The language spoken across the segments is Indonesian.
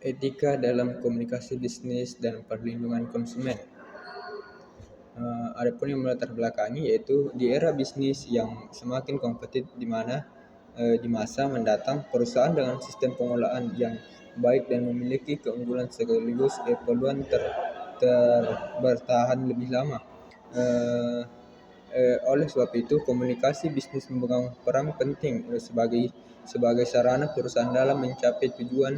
Etika dalam komunikasi bisnis dan perlindungan konsumen. Adapun yang melatar belakangi yaitu di era bisnis yang semakin kompetitif di masa mendatang perusahaan dengan sistem pengolahan yang baik dan memiliki keunggulan sekaligus peluang bertahan lebih lama. Eh, oleh sebab itu, komunikasi bisnis memegang peran penting sebagai sarana perusahaan dalam mencapai tujuan,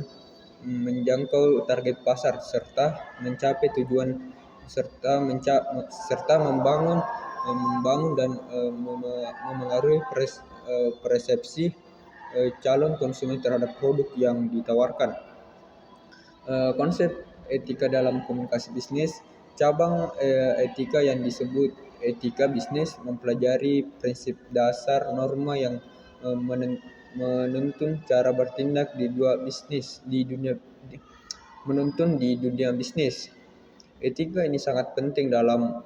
menjangkau target pasar, serta mencapai tujuan serta membangun dan memengaruhi persepsi calon konsumen terhadap produk yang ditawarkan. Konsep etika dalam komunikasi bisnis. Cabang etika yang disebut etika bisnis mempelajari prinsip dasar norma yang menuntun cara bertindak di dunia bisnis. Etika ini sangat penting dalam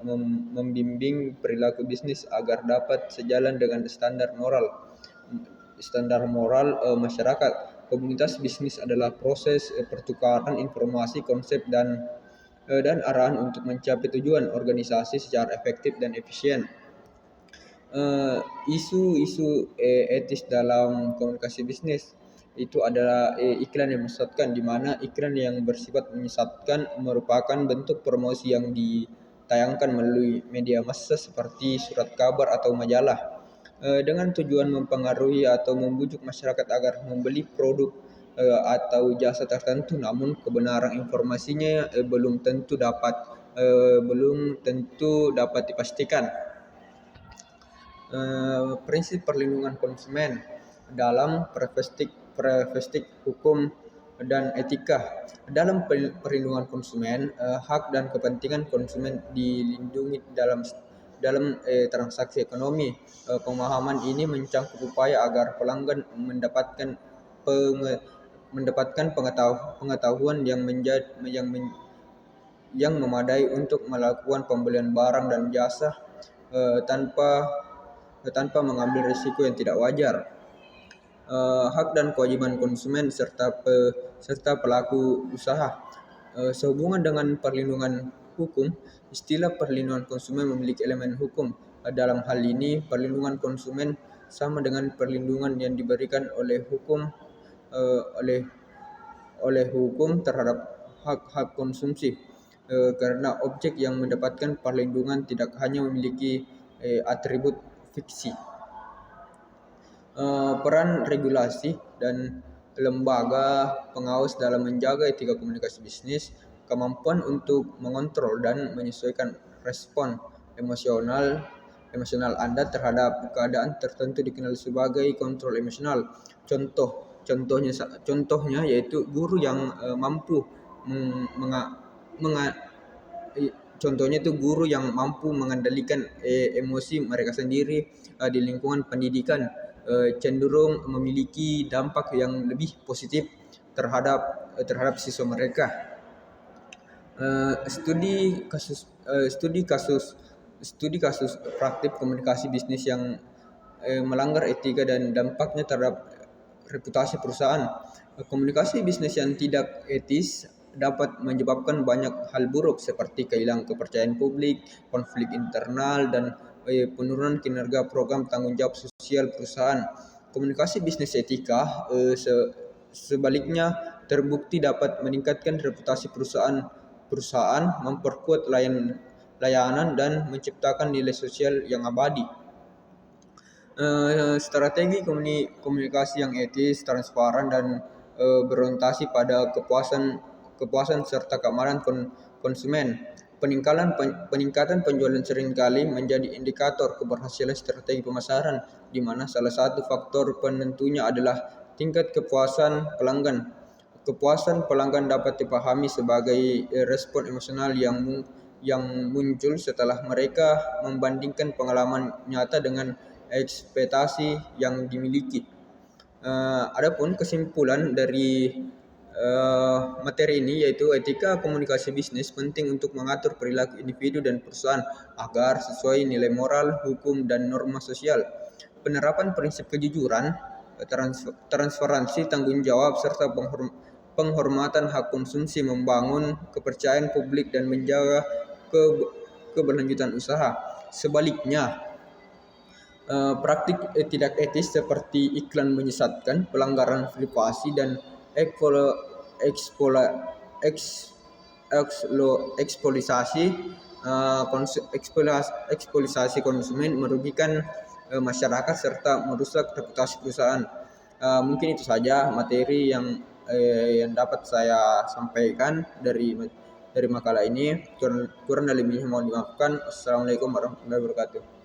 membimbing perilaku bisnis agar dapat sejalan dengan standar moral masyarakat. Komunitas bisnis adalah proses pertukaran informasi, konsep dan arahan untuk mencapai tujuan organisasi secara efektif dan efisien. Isu-isu etis dalam komunikasi bisnis itu adalah iklan yang menyesatkan, di mana iklan yang bersifat menyesatkan merupakan bentuk promosi yang ditayangkan melalui media massa seperti surat kabar atau majalah, dengan tujuan mempengaruhi atau membujuk masyarakat agar membeli produk atau jasa tertentu, namun kebenaran informasinya belum tentu dapat dipastikan. Prinsip perlindungan konsumen dalam perspektif hukum dan etika. Dalam perlindungan konsumen, hak dan kepentingan konsumen dilindungi dalam transaksi ekonomi. Pemahaman ini mencakup upaya agar pelanggan mendapatkan pengetahuan yang memadai untuk melakukan pembelian barang dan jasa tanpa mengambil risiko yang tidak wajar. Hak dan kewajiban konsumen serta pelaku usaha. Sehubungan dengan perlindungan hukum, istilah perlindungan konsumen memiliki elemen hukum. Dalam hal ini, perlindungan konsumen sama dengan perlindungan yang diberikan oleh hukum terhadap hak-hak konsumsi, karena objek yang mendapatkan perlindungan tidak hanya memiliki atribut fiksi. Peran regulasi dan lembaga pengawas dalam menjaga etika komunikasi bisnis. Kemampuan untuk mengontrol dan menyesuaikan respon emosional Anda terhadap keadaan tertentu dikenal sebagai kontrol emosional. Contohnya yaitu guru yang mampu mengendalikan emosi mereka sendiri di lingkungan pendidikan cenderung memiliki dampak yang lebih positif terhadap siswa mereka. Studi kasus praktik komunikasi bisnis yang melanggar etika dan dampaknya terhadap reputasi perusahaan. Komunikasi bisnis yang tidak etis dapat menyebabkan banyak hal buruk seperti kehilangan kepercayaan publik, konflik internal, dan penurunan kinerja program tanggung jawab sosial perusahaan. Komunikasi bisnis etika sebaliknya terbukti dapat meningkatkan reputasi perusahaan, memperkuat layanan dan menciptakan nilai sosial yang abadi. Strategi komunikasi yang etis, transparan, dan berorientasi pada kepuasan serta keamanan konsumen. Peningkatan penjualan seringkali menjadi indikator keberhasilan strategi pemasaran, di mana salah satu faktor penentunya adalah tingkat kepuasan pelanggan. Kepuasan pelanggan dapat dipahami sebagai respon emosional yang muncul setelah mereka membandingkan pengalaman nyata dengan ekspektasi yang dimiliki. Adapun kesimpulan dari materi ini yaitu etika komunikasi bisnis penting untuk mengatur perilaku individu dan perusahaan agar sesuai nilai moral, hukum, dan norma sosial. Penerapan prinsip kejujuran, transparansi, tanggung jawab, serta penghormatan hak konsumsi, membangun kepercayaan publik dan menjaga keberlanjutan usaha. Sebaliknya, praktik tidak etis seperti iklan menyesatkan, pelanggaran privasi dan eksploitasi konsumen merugikan masyarakat serta merusak reputasi perusahaan. Mungkin itu saja materi yang dapat saya sampaikan dari makalah ini. Kurang dan lebihnya mohon dimaafkan. Assalamualaikum warahmatullahi wabarakatuh.